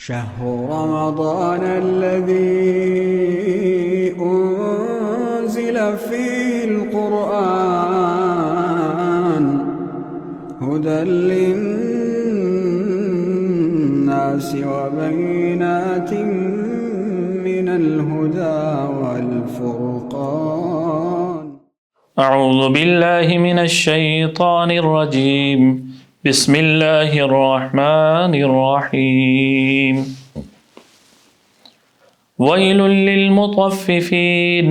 شهر رمضان الذي أنزل فيه القرآن هدى للناس وبينات من الهدى والفرقان. أعوذ بالله من الشيطان الرجيم. بسم الله الرحمن الرحيم. ويل للمطففين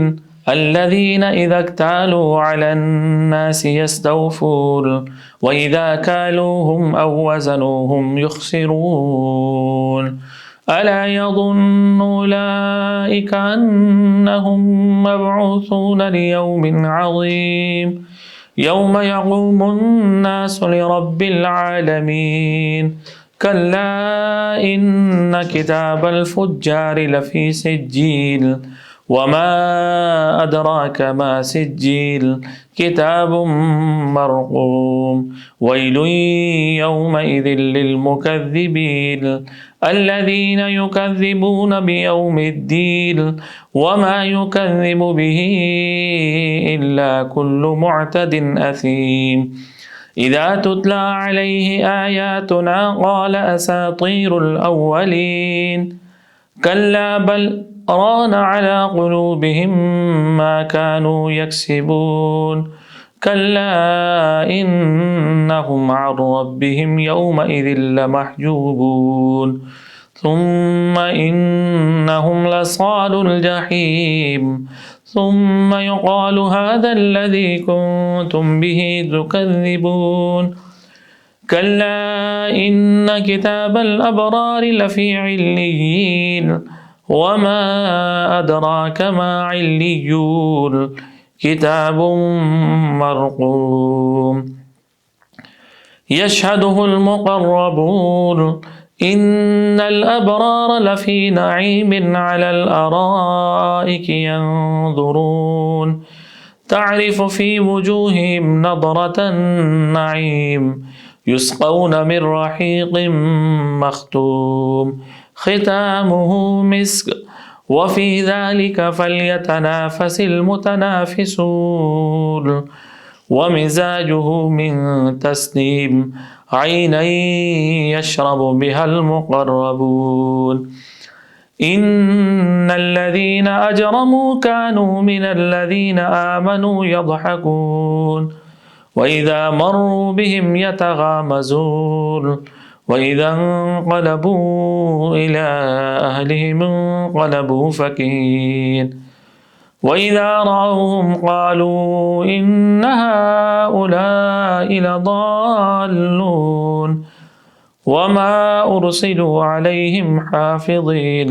الذين إذا اكتالوا على الناس يستوفون وإذا كالوهم أو وزنوهم يخسرون ألا يظن أولئك أنهم مبعوثون ليوم عظيم يوم يقوم الناس لرب العالمين كلا إن كتاب الفجار لفي سجيل وما أدراك ما سجيل كتاب مرقوم ويل يومئذ للمكذبين الذين يكذبون بيوم الدين وما يكذب به إلا كل معتد أثيم إذا تتلى عليه آياتنا قال أساطير الأولين كلا بل ران على قلوبهم ما كانوا يكسبون كلا إنهم عن ربهم يومئذ لمحجوبون ثم إنهم لصال الجحيم ثم يقال هذا الذي كنتم به تكذبون كلا إن كتاب الأبرار لفي عليين وما أدراك ما عليون كتاب مرقوم يشهده المقربون إن الأبرار لفي نعيم على الأرائك ينظرون تعرف في وجوههم نضرة النعيم يسقون من رحيق مختوم ختامه مسك وفي ذلك فليتنافس المتنافسون ومزاجه من تسنيم عينا يشرب بها المقربون إن الذين أجرموا كانوا من الذين آمنوا يضحكون وإذا مروا بهم يتغامزون وإذا انقلبوا إلى أهلهم انقلبوا فكهين وإذا رأوهم قالوا إن هؤلاء لضالون وما أرسلوا عليهم حافظين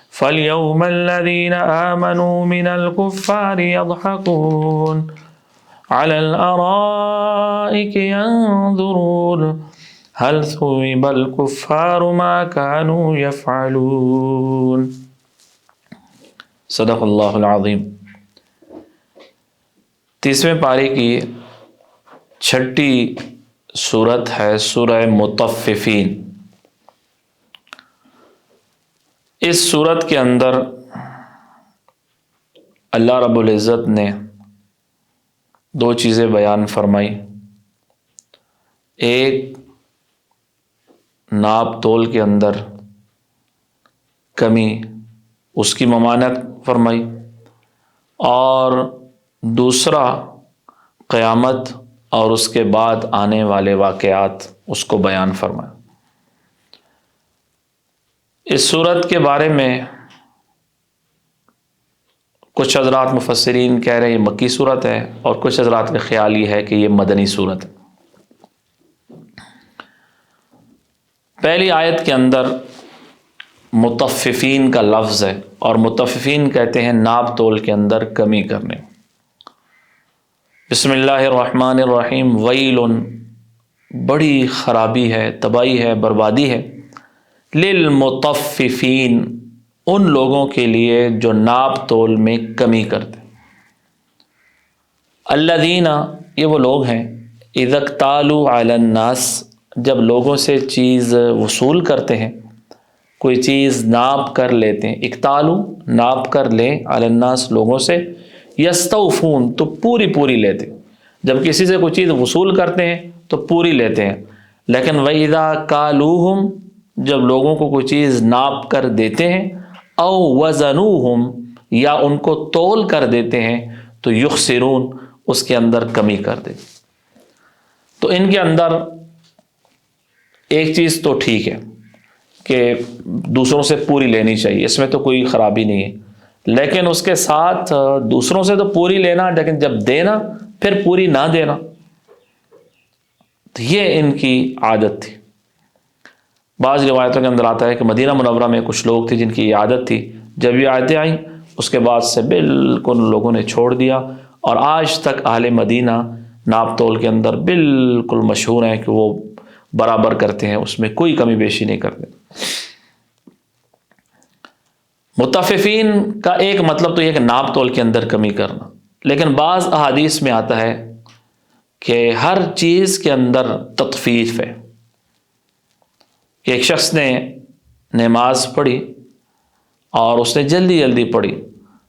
فاليوم الذين آمنوا من الكفار يضحكون على الأرائك ينظرون هل ثوب الكفار ما كانوا يفعلون. صدق اللہ العظیم. 30ویں پارے کی چھٹی سورت ہے سورہ مطففین. اس سورت کے اندر اللہ رب العزت نے دو چیزیں بیان فرمائی. ایک ناپ تول کے اندر کمی، اس کی ممانعت فرمائی، اور دوسرا قیامت اور اس کے بعد آنے والے واقعات اس کو بیان فرمایا. اس سورت کے بارے میں کچھ حضرات مفسرین کہہ رہے ہیں یہ مکی سورت ہے، اور کچھ حضرات کا خیال یہ ہے کہ یہ مدنی سورت ہے. پہلی آیت کے اندر مطففین کا لفظ ہے، اور مطففین کہتے ہیں ناپ تول کے اندر کمی کرنے. بسم اللہ الرحمن الرحیم. ویل، بڑی خرابی ہے، تباہی ہے، بربادی ہے. للمطففین، ان لوگوں کے لیے جو ناپ تول میں کمی کرتے. الذین، یہ وہ لوگ ہیں اذا اکتالوا علی الناس، جب لوگوں سے چیز وصول کرتے ہیں، کوئی چیز ناپ کر لیتے ہیں، اکتالو ناپ کر لیں، علی الناس لوگوں سے، یستوفون تو پوری لیتے، جب کسی سے کوئی چیز وصول کرتے ہیں تو پوری لیتے ہیں، لیکن وَإِذَا كَالُوهُمْ جب لوگوں کو کوئی چیز ناپ کر دیتے ہیں، او وزنوہم یا ان کو تول کر دیتے ہیں، تو یخسرون اس کے اندر کمی کر دیتے۔ تو ان کے اندر ایک چیز تو ٹھیک ہے کہ دوسروں سے پوری لینی چاہیے، اس میں تو کوئی خرابی نہیں ہے، لیکن اس کے ساتھ دوسروں سے تو پوری لینا، لیکن جب دینا پھر پوری نہ دینا، تو یہ ان کی عادت تھی۔ بعض روایتوں کے اندر آتا ہے کہ مدینہ منورہ میں کچھ لوگ تھے جن کی یہ عادت تھی، جب یہ آیتیں آئیں اس کے بعد سے بالکل لوگوں نے چھوڑ دیا، اور آج تک اہل مدینہ ناپ تول کے اندر بالکل مشہور ہیں کہ وہ برابر کرتے ہیں، اس میں کوئی کمی بیشی نہیں کرتے۔ متففین کا ایک مطلب تو یہ کہ ناپ تول کے اندر کمی کرنا، لیکن بعض احادیث میں آتا ہے کہ ہر چیز کے اندر تطفیف ہے، کہ ایک شخص نے نماز پڑھی اور اس نے جلدی پڑھی،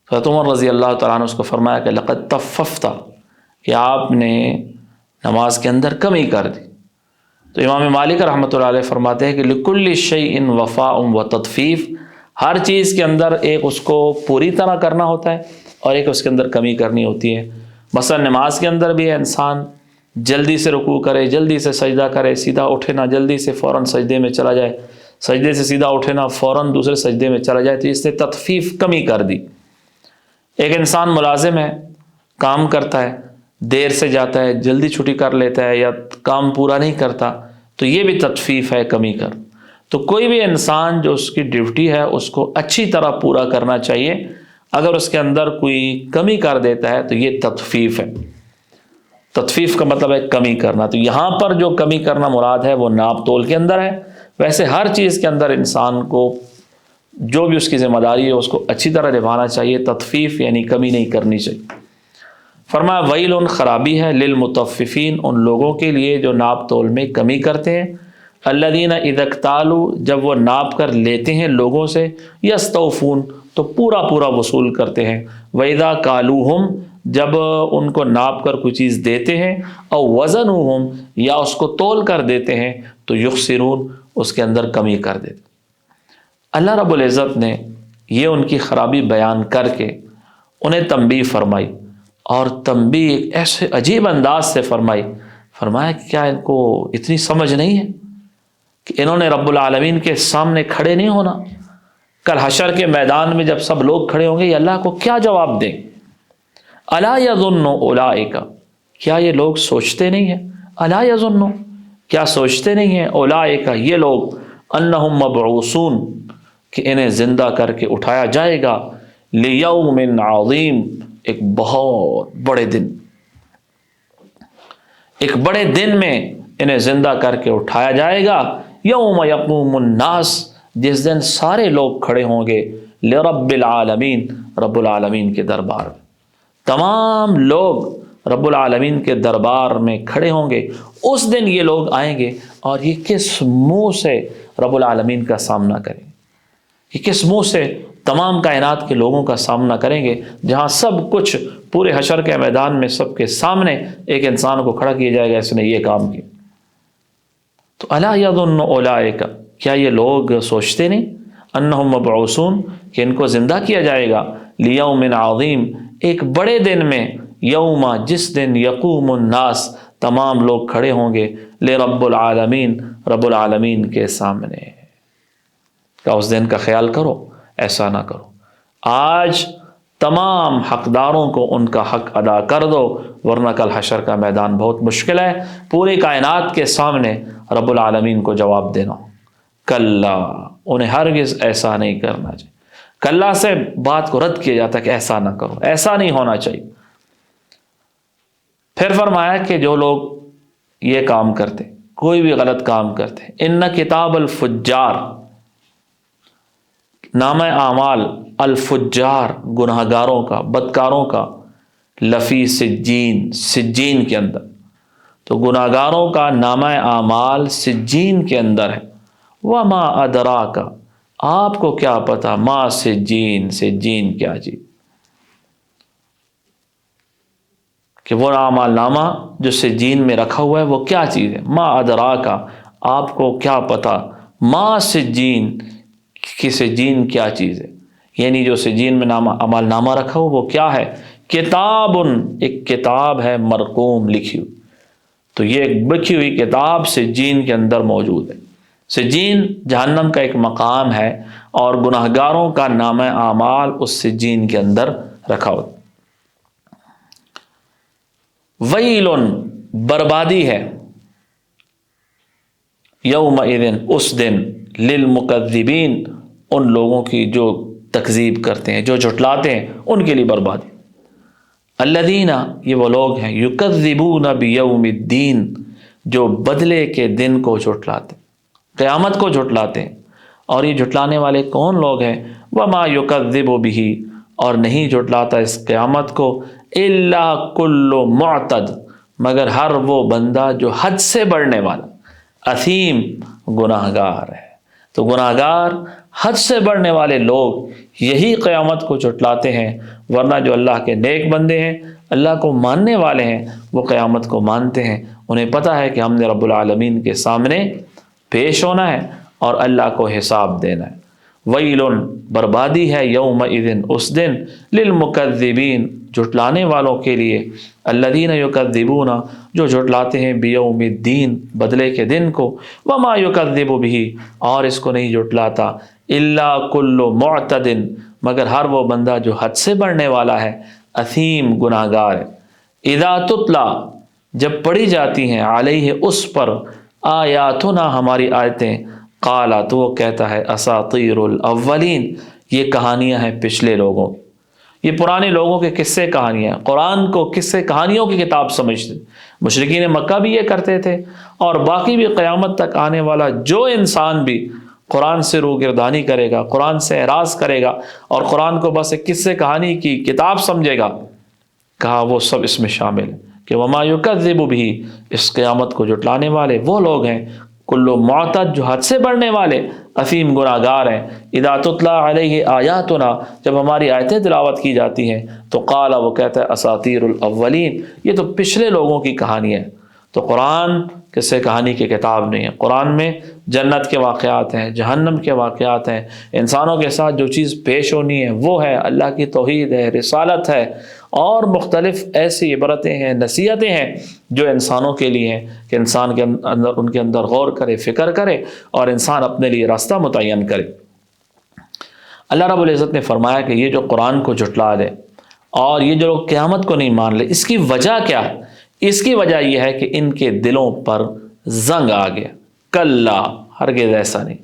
حضرت عمر رضی اللہ تعالیٰ عنہ اس کو فرمایا کہ لقد تففت، کہ آپ نے نماز کے اندر کمی کر دی۔ تو امام مالک رحمۃ اللہ علیہ فرماتے ہیں کہ لکل شیء وفاء و تطفیف، ہر چیز کے اندر ایک اس کو پوری طرح کرنا ہوتا ہے اور ایک اس کے اندر کمی کرنی ہوتی ہے۔ مثلا نماز کے اندر بھی انسان جلدی سے رکوع کرے، جلدی سے سجدہ کرے، سیدھا اٹھے نہ جلدی سے فوراً سجدے میں چلا جائے، سجدے سے سیدھا اٹھے نہ فوراً دوسرے سجدے میں چلا جائے، تو اس نے تطفیف کمی کر دی۔ ایک انسان ملازم ہے، کام کرتا ہے، دیر سے جاتا ہے، جلدی چھٹی کر لیتا ہے یا کام پورا نہیں کرتا، تو یہ بھی تطفیف ہے، کمی کر۔ تو کوئی بھی انسان جو اس کی ڈیوٹی ہے اس کو اچھی طرح پورا کرنا چاہیے، اگر اس کے اندر کوئی کمی کر دیتا ہے تو یہ تطفیف ہے۔ تطفیف کا مطلب ہے کمی کرنا، تو یہاں پر جو کمی کرنا مراد ہے وہ ناپ تول کے اندر ہے۔ ویسے ہر چیز کے اندر انسان کو جو بھی اس کی ذمہ داری ہے اس کو اچھی طرح نبھانا چاہیے، تطفیف یعنی کمی نہیں کرنی چاہیے۔ فرمایا ویل خرابی ہے للمطففین، ان لوگوں کے لیے جو ناپ تول میں کمی کرتے ہیں، الذین اذا اکتالوا جب وہ ناپ کر لیتے ہیں لوگوں سے، یستوفون تو پورا وصول کرتے ہیں، وَإِذَا كَالُوهُمْ جب ان کو ناپ کر کوئی چیز دیتے ہیں، او وزنوہم یا اس کو تول کر دیتے ہیں، تو یخسرون اس کے اندر کمی کر دیتے۔ اللہ رب العزت نے یہ ان کی خرابی بیان کر کے انہیں تنبیہ فرمائی، اور تنبیہ ایک ایسے عجیب انداز سے فرمایا کہ کیا ان کو اتنی سمجھ نہیں ہے کہ انہوں نے رب العالمین کے سامنے کھڑے نہیں ہونا؟ کل حشر کے میدان میں جب سب لوگ کھڑے ہوں گے یہ اللہ کو کیا جواب دیں؟ الا یظن اولئک، کیا یہ لوگ سوچتے نہیں ہیں؟ الا یظن، کیا سوچتے نہیں ہیں؟ اولئک یہ لوگ، انہم مبعوثون کہ انہیں زندہ کر کے اٹھایا جائے گا، لیوم عظیم ایک بہت بڑے دن، ایک بڑے دن میں انہیں زندہ کر کے اٹھایا جائے گا، یوم یقوم الناس جس دن سارے لوگ کھڑے ہوں گے، لرب العالمین رب العالمین کے دربار میں، تمام لوگ رب العالمین کے دربار میں کھڑے ہوں گے۔ اس دن یہ لوگ آئیں گے اور یہ کس منہ سے رب العالمین کا سامنا کریں گے، یہ کس منہ سے تمام کائنات کے لوگوں کا سامنا کریں گے، جہاں سب کچھ پورے حشر کے میدان میں سب کے سامنے ایک انسان کو کھڑا کیا جائے گا، اس نے یہ کام کیا۔ تو الا یظن اولئک، کیا یہ لوگ سوچتے نہیں، انہم مبعوثون کہ ان کو زندہ کیا جائے گا، لیوم عظیم ایک بڑے دن میں، یوم جس دن یقوم الناس تمام لوگ کھڑے ہوں گے، لرب العالمین رب العالمین کے سامنے۔ کیا اس دن کا خیال کرو؟ ایسا نہ کرو۔ آج تمام حقداروں کو ان کا حق ادا کر دو، ورنہ کل حشر کا میدان بہت مشکل ہے، پوری کائنات کے سامنے رب العالمین کو جواب دینا۔ کلا، انہیں ہرگز ایسا نہیں کرنا چاہیے۔ کلا سے بات کو رد کیا جاتا ہے کہ ایسا نہ کرو، ایسا نہیں ہونا چاہیے۔ پھر فرمایا کہ جو لوگ یہ کام کرتے، کوئی بھی غلط کام کرتے، ان کتاب الفجار، نامہ اعمال الفجار گناہگاروں کا، بدکاروں کا، لفی سجین، سجین کے اندر، تو گناہگاروں کا نامہ اعمال سجین کے اندر ہے۔ وما ادراک، آپ کو کیا پتا ما سجین، سجین کیا چیز، کہ وہ اعمال نامہ جو سجین میں رکھا ہوا ہے وہ کیا چیز ہے. ما ادراکا، آپ کو کیا پتا ما سجین، کہ سجین کیا چیز ہے، یعنی جو سجین میں اعمال نامہ رکھا ہوا وہ کیا ہے. کتاب، ایک کتاب ہے مرقوم، لکھی ہوئی. تو یہ ایک لکھی ہوئی کتاب سجین کے اندر موجود ہے. سجین جہنم کا ایک مقام ہے اور گناہگاروں کا نامہ اعمال اس سجین کے اندر رکھا ہوتا. ویل، بربادی ہے، یومئذ، اس دن، للمکذبین، ان لوگوں کی جو تکذیب کرتے ہیں، جو جھٹلاتے ہیں، ان کے لیے بربادی. الذین، یہ وہ لوگ ہیں، یکذبون بیوم الدین، جو بدلے کے دن کو جھٹلاتے، قیامت کو جھٹلاتے ہیں. اور یہ جھٹلانے والے کون لوگ ہیں؟ وما یکذب بہ، اور نہیں جھٹلاتا اس قیامت کو، الا کل معتد، مگر ہر وہ بندہ جو حد سے بڑھنے والا، اثیم، گناہگار ہے. تو گناہگار، حد سے بڑھنے والے لوگ یہی قیامت کو جھٹلاتے ہیں، ورنہ جو اللہ کے نیک بندے ہیں، اللہ کو ماننے والے ہیں، وہ قیامت کو مانتے ہیں. انہیں پتہ ہے کہ ہم نے رب العالمین کے سامنے پیش ہونا ہے اور اللہ کو حساب دینا ہے. ویل، بربادی ہے، یومئذ، اس دن، للمکذبین، جھٹلانے والوں کے لیے، الذین یکذبون، جو جھٹلاتے ہیں، بیوم الدین، بدلے کے دن کو، وما یکذب بہ، اور اس کو نہیں جھٹلاتا، الا کل معتد، مگر ہر وہ بندہ جو حد سے بڑھنے والا ہے، اثیم، گناہگار ہے. اذا تتلا، جب پڑھی جاتی ہیں، علیہ، اس پر، آیاتنا، ہماری آیتیں، قالا، تو وہ کہتا ہے، اساطیر الاولین، یہ کہانیاں ہیں پچھلے لوگوں، یہ پرانے لوگوں کے قصے کہانیاں. قرآن کو قصے کہانیوں کی کتاب سمجھتے. مشرکین مکہ بھی یہ کرتے تھے، اور باقی بھی قیامت تک آنے والا جو انسان بھی قرآن سے روگردانی کرے گا، قرآن سے اعراض کرے گا اور قرآن کو بس ایک قصے کہانی کی کتاب سمجھے گا، کہا وہ سب اس میں شامل ہے. کہ وما یکذب بہ، اس قیامت کو جھٹلانے والے وہ لوگ ہیں، کل معتد، جو حد سے بڑھنے والے، اثیم، گناہگار ہیں. اذا تتلا علیہ آیاتنا، جب ہماری آیتیں تلاوت کی جاتی ہیں، تو قالا، وہ کہتا ہے، اساطیر الاولین، یہ تو پچھلے لوگوں کی کہانی ہے. تو قرآن قصے کہانی کی کتاب نہیں ہے. قرآن میں جنت کے واقعات ہیں، جہنم کے واقعات ہیں، انسانوں کے ساتھ جو چیز پیش ہونی ہے وہ ہے، اللہ کی توحید ہے، رسالت ہے، اور مختلف ایسی عبرتیں ہیں، نصیحتیں ہیں جو انسانوں کے لیے ہیں، کہ انسان کے اندر، ان کے اندر غور کرے، فکر کرے، اور انسان اپنے لیے راستہ متعین کرے. اللہ رب العزت نے فرمایا کہ یہ جو قرآن کو جھٹلا دے اور یہ جو لوگ قیامت کو نہیں مان لے، اس کی وجہ کیا ہے؟ اس کی وجہ یہ ہے کہ ان کے دلوں پر زنگ آ گیا. کلا، ہرگز ایسا نہیں،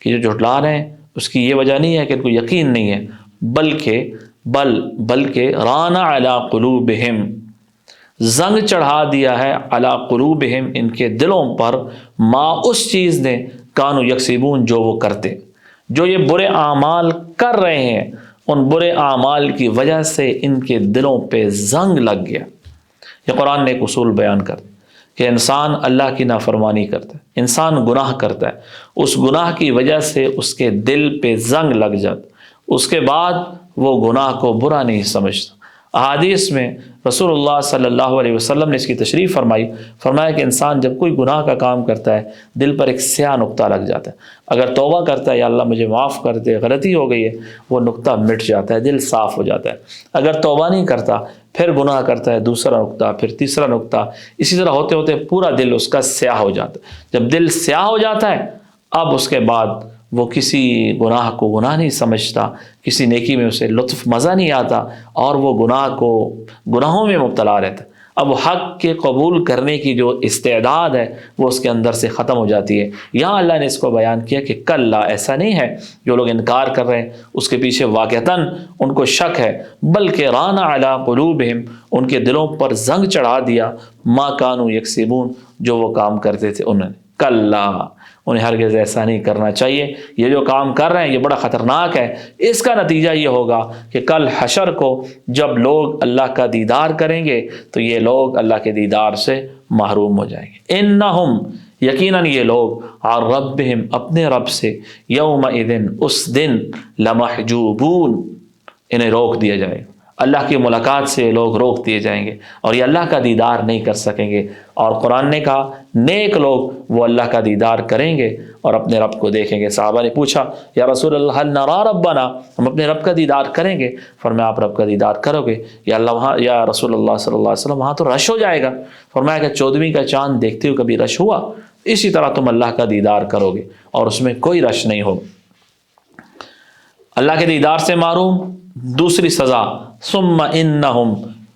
کہ جو جھٹلا رہے ہیں اس کی یہ وجہ نہیں ہے کہ ان کو یقین نہیں ہے، بلکہ رانا علی قلوبہم، زنگ چڑھا دیا ہے، علی قلوبہم، ان کے دلوں پر، ما، اس چیز نے، کانو یکسبون، جو وہ کرتے، جو یہ برے اعمال کر رہے ہیں، ان برے اعمال کی وجہ سے ان کے دلوں پہ زنگ لگ گیا. یہ قرآن نے ایک اصول بیان کر دیا کہ انسان اللہ کی نافرمانی کرتا ہے، انسان گناہ کرتا ہے، اس گناہ کی وجہ سے اس کے دل پہ زنگ لگ جاتا، اس کے بعد وہ گناہ کو برا نہیں سمجھتا. احادیث میں رسول اللہ صلی اللہ علیہ وسلم نے اس کی تشریح فرمایا کہ انسان جب کوئی گناہ کا کام کرتا ہے، دل پر ایک سیاہ نقطہ لگ جاتا ہے. اگر توبہ کرتا ہے، یا اللہ مجھے معاف کر دے، غلطی ہو گئی ہے، وہ نقطہ مٹ جاتا ہے، دل صاف ہو جاتا ہے. اگر توبہ نہیں کرتا، پھر گناہ کرتا ہے، دوسرا نقطہ، پھر تیسرا نقطہ، اسی طرح ہوتے ہوتے پورا دل اس کا سیاہ ہو جاتا ہے. جب دل سیاہ ہو جاتا ہے، اب اس کے بعد وہ کسی گناہ کو گناہ نہیں سمجھتا، کسی نیکی میں اسے لطف مزہ نہیں آتا، اور وہ گناہوں میں مبتلا رہتا ہے. اب حق کے قبول کرنے کی جو استعداد ہے وہ اس کے اندر سے ختم ہو جاتی ہے. یہاں اللہ نے اس کو بیان کیا کہ کلا، ایسا نہیں ہے، جو لوگ انکار کر رہے ہیں اس کے پیچھے واقعتاً ان کو شک ہے، بلکہ رانا علی قلوبہم، ان کے دلوں پر زنگ چڑھا دیا، ما کانوا یکسبون، جو وہ کام کرتے تھے انہوں نے. کلا، انہیں ہرگز ایسا نہیں کرنا چاہیے. یہ جو کام کر رہے ہیں یہ بڑا خطرناک ہے. اس کا نتیجہ یہ ہوگا کہ کل حشر کو جب لوگ اللہ کا دیدار کریں گے تو یہ لوگ اللہ کے دیدار سے محروم ہو جائیں گے. انہم، یقیناً یہ لوگ عن ربہم اپنے رب سے یومئذ اس دن لمحجوبون انہیں روک دیا جائے گا، اللہ کی ملاقات سے لوگ روک دیے جائیں گے اور یہ اللہ کا دیدار نہیں کر سکیں گے۔ اور قرآن نے کہا نیک لوگ وہ اللہ کا دیدار کریں گے اور اپنے رب کو دیکھیں گے۔ صحابہ نے پوچھا یا رسول اللہ هل نرا ربنا، ہم اپنے رب کا دیدار کریں گے؟ فرمایا آپ رب کا دیدار کرو گے یا اللہ وہاں، یا رسول اللہ صلی اللہ علیہ وسلم وہاں تو رش ہو جائے گا۔ فرمایا کہ 14ویں کا چاند دیکھتے ہوئے کبھی رش ہوا؟ اسی طرح تم اللہ کا دیدار کرو گے اور اس میں کوئی رش نہیں ہوگا۔ اللہ کے دیدار سے محروم، دوسری سزا ثم انہم،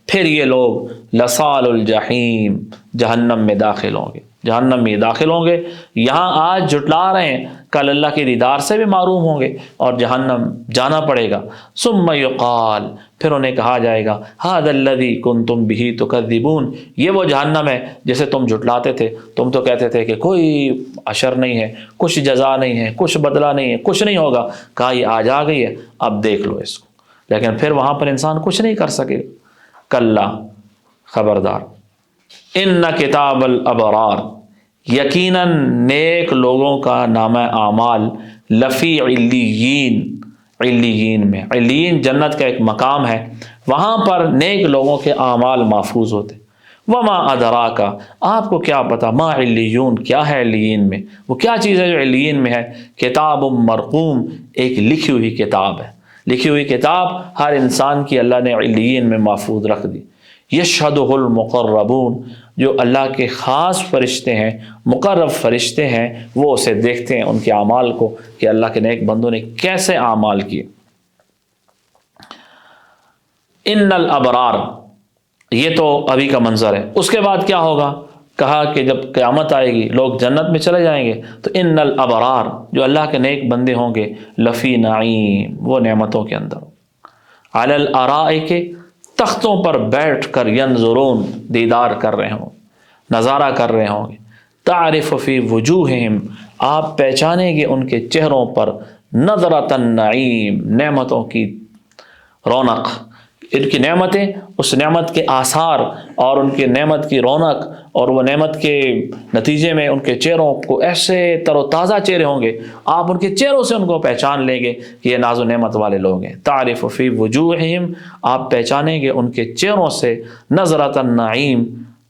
پھر یہ لوگ لصال الجحیم، جہنم میں داخل ہوں گے، جہنم میں داخل ہوں گے۔ یہاں آج جھٹلا رہے ہیں، کل اللہ کے دیدار سے بھی محروم ہوں گے اور جہنم جانا پڑے گا۔ ثم یقال، پھر انہیں کہا جائے گا ھذا الذی کنتم بہ تکذبون، یہ وہ جہنم ہے جسے تم جھٹلاتے تھے، تم تو کہتے تھے کہ کوئی اشر نہیں ہے، کچھ جزا نہیں ہے، کچھ بدلہ نہیں ہے، کچھ نہیں ہوگا۔ کہا یہ آج آ گئی ہے، اب دیکھ لو اس کو، لیکن پھر وہاں پر انسان کچھ نہیں کر سکے۔ کلا، خبردار، ان کتاب الابرار، یقیناً نیک لوگوں کا نامہ اعمال لفی علیین، علیین میں، علیین جنت کا ایک مقام ہے، وہاں پر نیک لوگوں کے اعمال محفوظ ہوتے۔ وما ادراک، آپ کو کیا پتا، ما علیون، کیا ہے علیین میں، وہ کیا چیز ہے جو علیین میں ہے؟ کتاب مرقوم، ایک لکھی ہوئی کتاب ہے، لکھی ہوئی کتاب ہر انسان کی اللہ نے علیین میں محفوظ رکھ دی۔ یشہدہ المقربون، جو اللہ کے خاص فرشتے ہیں، مقرب فرشتے ہیں، وہ اسے دیکھتے ہیں، ان کے اعمال کو کہ اللہ کے نیک بندوں نے کیسے اعمال کیے۔ ان الابرار، یہ تو ابھی کا منظر ہے، اس کے بعد کیا ہوگا؟ کہا کہ جب قیامت آئے گی لوگ جنت میں چلے جائیں گے تو ان الابرار، جو اللہ کے نیک بندے ہوں گے، لفی نعیم، وہ نعمتوں کے اندر، علی الارائک، تختوں پر بیٹھ کر، ینظرون، دیدار کر رہے ہوں، نظارہ کر رہے ہوں گے۔ تعرف فی وجوہہم، آپ پہچانیں گے ان کے چہروں پر، نظرۃ النعیم، نعمتوں کی رونق، ان کی نعمتیں، اس نعمت کے آثار اور ان کی نعمت کی رونق، اور وہ نعمت کے نتیجے میں ان کے چہروں کو ایسے تر و تازہ چہرے ہوں گے، آپ ان کے چہروں سے ان کو پہچان لیں گے کہ یہ ناز و نعمت والے لوگ ہیں۔ تعرف فی وجوہہم، آپ پہچانیں گے ان کے چہروں سے، نظرۃ النعیم،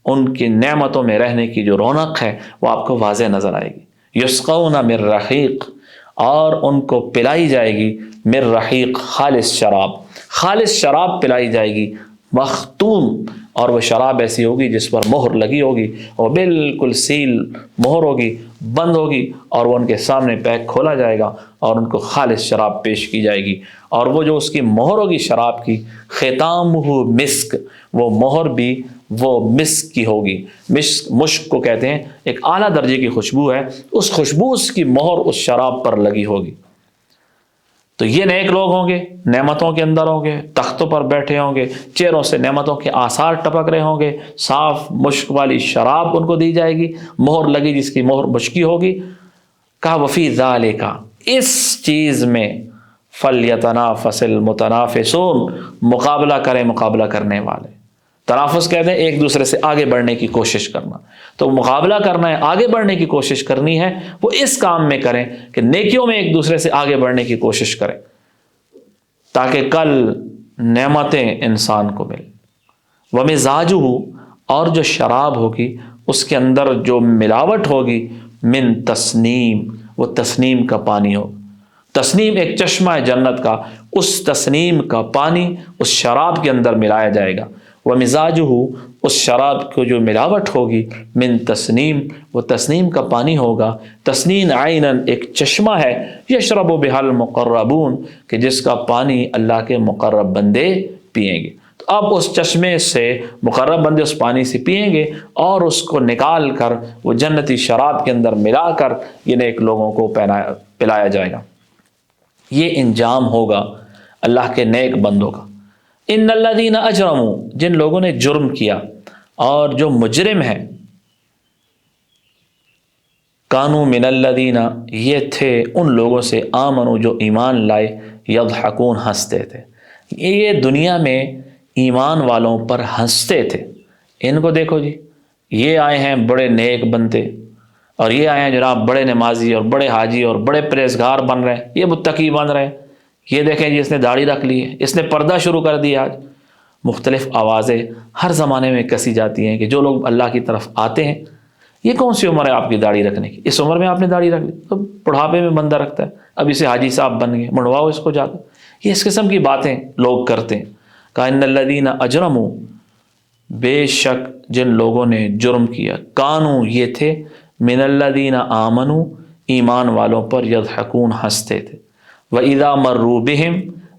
ان کی نعمتوں میں رہنے کی جو رونق ہے وہ آپ کو واضح نظر آئے گی۔ یسقون من رحیق، اور ان کو پلائی جائے گی من رحیق، خالص شراب، خالص شراب پلائی جائے گی، مختوم، اور وہ شراب ایسی ہوگی جس پر مہر لگی ہوگی، اور بالکل سیل مہر ہوگی، بند ہوگی، اور وہ ان کے سامنے پیک کھولا جائے گا اور ان کو خالص شراب پیش کی جائے گی، اور وہ جو اس کی مہر ہوگی شراب کی، ختامہ مسک، وہ مہر بھی وہ مسک کی ہوگی۔ مشک کو کہتے ہیں، ایک اعلیٰ درجے کی خوشبو ہے، اس خوشبو اس کی مہر اس شراب پر لگی ہوگی۔ تو یہ نیک لوگ ہوں گے، نعمتوں کے اندر ہوں گے، تختوں پر بیٹھے ہوں گے، چہروں سے نعمتوں کے آثار ٹپک رہے ہوں گے، صاف مشک والی شراب ان کو دی جائے گی، مہر لگی جس کی مہر مشکی ہوگی۔ کہا وفی ذالک، اس چیز میں فلیتنافس المتنافسون، مقابلہ کریں مقابلہ کرنے والے۔ تنافس کہتے ہیں ایک دوسرے سے آگے بڑھنے کی کوشش کرنا، تو مقابلہ کرنا ہے، آگے بڑھنے کی کوشش کرنی ہے، وہ اس کام میں کریں کہ نیکیوں میں ایک دوسرے سے آگے بڑھنے کی کوشش کریں تاکہ کل نعمتیں انسان کو ملیں۔ ومزاجہ، اور جو شراب ہوگی اس کے اندر جو ملاوٹ ہوگی، من تسنیم، وہ تسنیم کا پانی ہو۔ تسنیم ایک چشمہ ہے جنت کا، اس تسنیم کا پانی اس شراب کے اندر ملایا جائے گا۔ ومزاجہ، اس شراب کو جو ملاوٹ ہوگی، من تسنیم، وہ تسنیم کا پانی ہوگا۔ تسنیم عینن، ایک چشمہ ہے، یشرب بہا المقربون، کہ جس کا پانی اللہ کے مقرب بندے پئیں گے۔ تو اب اس چشمے سے مقرب بندے اس پانی سے پئیں گے اور اس کو نکال کر وہ جنتی شراب کے اندر ملا کر یہ نیک لوگوں کو پلایا جائے گا۔ یہ انجام ہوگا اللہ کے نیک بندوں کا۔ ان الذین اجرموا، جن لوگوں نے جرم کیا اور جو مجرم ہیں، کانوا من الذین، یہ تھے ان لوگوں سے، آمنوا، جو ایمان لائے، یضحکون، ہنستے تھے۔ یہ دنیا میں ایمان والوں پر ہنستے تھے، ان کو دیکھو جی، یہ آئے ہیں بڑے نیک بنتے، اور یہ آئے ہیں جناب بڑے نمازی اور بڑے حاجی اور بڑے پرہیزگار بن رہے ہیں، یہ متقی بن رہے ہیں، یہ دیکھیں جی اس نے داڑھی رکھ لی ہے، اس نے پردہ شروع کر دیا۔ آج مختلف آوازیں ہر زمانے میں کسی جاتی ہیں کہ جو لوگ اللہ کی طرف آتے ہیں، یہ کون سی عمر ہے آپ کی داڑھی رکھنے کی؟ اس عمر میں آپ نے داڑھی رکھ لی تو بڑھاپے میں بندہ رکھتا ہے، اب اسے حاجی صاحب بن گئے، منڈواؤ اس کو جا کر۔ یہ اس قسم کی باتیں لوگ کرتے ہیں۔ کہا ان الذین اجرموا، بے شک جن لوگوں نے جرم کیا، کانوا یہ تھے، من الذین آمنوا ایمان والوں پر، یضحکون ہنستے تھے، وَإِذَا مَرُّوا بِهِمْ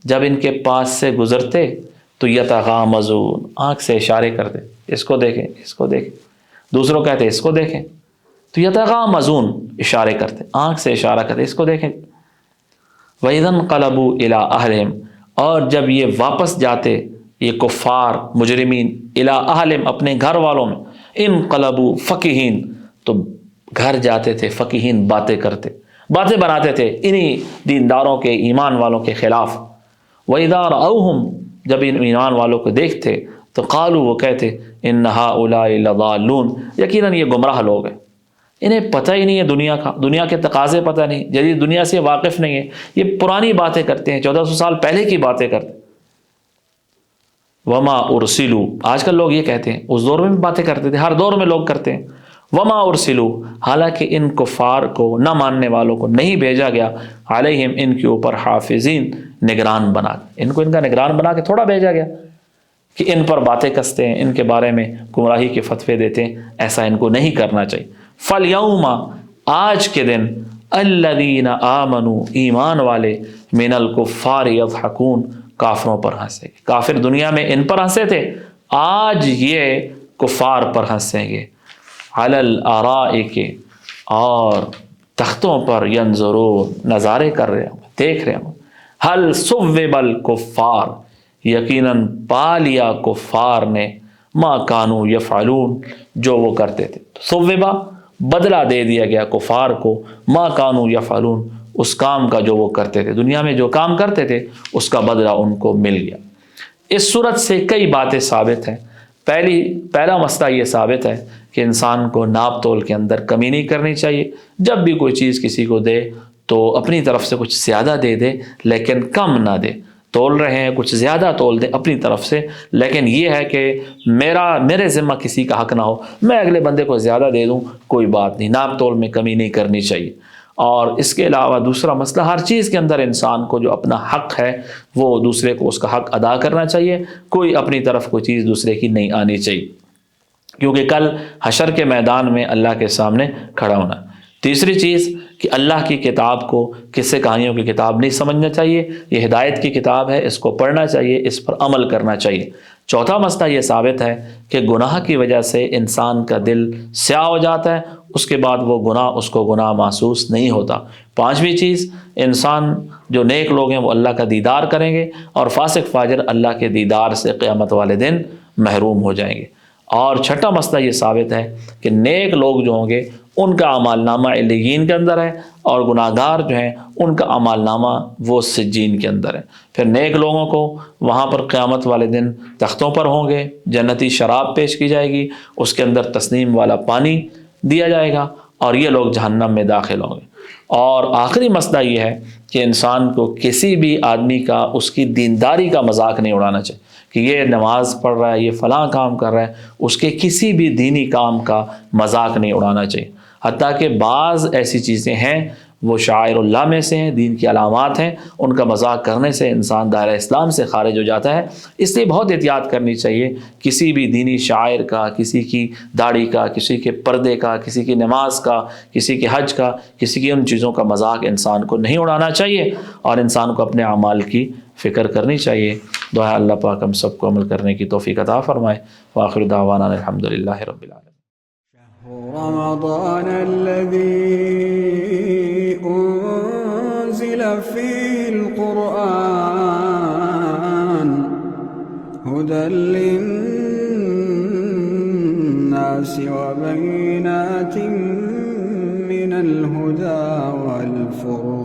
جب ان کے پاس سے گزرتے تو یتغامزون آنکھ سے اشارے کرتے، اس کو دیکھیں اس کو دیکھیں، دوسروں کہتے اس کو دیکھیں، تو یتغامزون اشارے کرتے، آنکھ سے اشارہ کرتے، اس کو دیکھیں۔ وَإِذَا انْقَلَبُوا إِلَىٰ أَهْلِهِمْ اور جب یہ واپس جاتے یہ کفار مجرمین إِلَىٰ أَهْلِهِمْ اپنے گھر والوں میں، انقلبوا فقیہین تو گھر جاتے تھے فقیہین باتیں کرتے، باتیں بناتے تھے انہی دینداروں کے ایمان والوں کے خلاف۔ وَإِذَا رَأَوْهُمْ جب ان ایمان والوں کو دیکھتے تو قالوا وہ کہتے ان هؤلاء لضالون یقیناً یہ گمراہ لوگ ہیں، انہیں پتہ ہی نہیں ہے دنیا کا، دنیا کے تقاضے پتہ نہیں، جدید دنیا سے واقف نہیں ہے، یہ پرانی باتیں کرتے ہیں، 1400 سال پہلے کی باتیں کرتے ہیں۔ وما ارسلوا آج کل لوگ یہ کہتے ہیں، اس دور میں بھی باتیں کرتے تھے، ہر دور میں لوگ کرتے ہیں۔ وما ارسلوا حالانکہ ان کفار کو نہ ماننے والوں کو نہیں بھیجا گیا، علیہم ان کے اوپر حافظین نگران بنا کے، ان کو ان کا نگران بنا کے تھوڑا بھیجا گیا کہ ان پر باتیں کستے ہیں، ان کے بارے میں گمراہی کے فتوے دیتے ہیں، ایسا ان کو نہیں کرنا چاہیے۔ فَالْيَوْمَ آج کے دن الَّذِينَ آمَنُوا ایمان والے مِنَ الْكُفَّارِ يَضْحَكُونَ کافروں پر ہنسیں گے۔ کافر دنیا میں ان پر ہنسے تھے، آج یہ کفار پر ہنسیں گے۔ عَلَى الْأَرَائِكِ اور تختوں پر ينظرون نظارے کر رہے ہوں، دیکھ رہے ہوں۔ هَلْ ثُوِّبَ الْكُفَّارِ یقیناً پا لیا کفار نے، ما کانوا یفعلون جو وہ کرتے تھے۔ ثُوِّبَ بدلہ دے دیا گیا کفار کو، ما کانوا یفعلون اس کام کا جو وہ کرتے تھے، دنیا میں جو کام کرتے تھے اس کا بدلہ ان کو مل گیا۔ اس صورت سے کئی باتیں ثابت ہیں۔ پہلا مسئلہ یہ ثابت ہے کہ انسان کو ناپ تول کے اندر کمی نہیں کرنی چاہیے، جب بھی کوئی چیز کسی کو دے تو اپنی طرف سے کچھ زیادہ دے دے لیکن کم نہ دے۔ تول رہے ہیں کچھ زیادہ تول دیں اپنی طرف سے، لیکن یہ ہے کہ میرے ذمہ کسی کا حق نہ ہو، میں اگلے بندے کو زیادہ دے دوں کوئی بات نہیں، ناپ تول میں کمی نہیں کرنی چاہیے۔ اور اس کے علاوہ دوسرا مسئلہ، ہر چیز کے اندر انسان کو جو اپنا حق ہے وہ دوسرے کو اس کا حق ادا کرنا چاہیے، کوئی اپنی طرف کوئی چیز دوسرے کی نہیں آنی چاہیے، کیونکہ کل حشر کے میدان میں اللہ کے سامنے کھڑا ہونا۔ تیسری چیز کہ اللہ کی کتاب کو قصے کہانیوں کی کتاب نہیں سمجھنا چاہیے، یہ ہدایت کی کتاب ہے، اس کو پڑھنا چاہیے، اس پر عمل کرنا چاہیے۔ چوتھا مسئلہ یہ ثابت ہے کہ گناہ کی وجہ سے انسان کا دل سیاہ ہو جاتا ہے، اس کے بعد وہ گناہ اس کو گناہ محسوس نہیں ہوتا۔ پانچویں چیز، انسان جو نیک لوگ ہیں وہ اللہ کا دیدار کریں گے اور فاسق فاجر اللہ کے دیدار سے قیامت والے دن محروم ہو جائیں گے۔ اور چھٹا مسئلہ یہ ثابت ہے کہ نیک لوگ جو ہوں گے ان کا اعمال نامہ علیین کے اندر ہے، اور گناہ گار جو ہیں ان کا اعمال نامہ وہ سجین کے اندر ہے۔ پھر نیک لوگوں کو وہاں پر قیامت والے دن تختوں پر ہوں گے، جنتی شراب پیش کی جائے گی، اس کے اندر تسنیم والا پانی دیا جائے گا، اور یہ لوگ جہنم میں داخل ہوں گے۔ اور آخری مسئلہ یہ ہے کہ انسان کو کسی بھی آدمی کا اس کی دینداری کا مذاق نہیں اڑانا چاہیے کہ یہ نماز پڑھ رہا ہے، یہ فلاں کام کر رہا ہے، اس کے کسی بھی دینی کام کا مذاق نہیں اڑانا چاہیے۔ حتیٰ کہ بعض ایسی چیزیں ہیں وہ شاعر اللہ میں سے ہیں، دین کی علامات ہیں، ان کا مذاق کرنے سے انسان دائرہ اسلام سے خارج ہو جاتا ہے۔ اس لیے بہت احتیاط کرنی چاہیے، کسی بھی دینی شاعر کا، کسی کی داڑھی کا، کسی کے پردے کا، کسی کی نماز کا، کسی کے حج کا، کسی کی ان چیزوں کا مذاق انسان کو نہیں اڑانا چاہیے، اور انسان کو اپنے اعمال کی فکر کرنی چاہیے۔ دعا اللہ پاک ہم سب کو عمل کرنے کی توفیق عطا فرمائے۔ وآخر دعوانا الحمدللہ رب العالمین۔ رمضان الذي أنزل فيه القرآن هدى للناس وبينات من الهدى والفرقان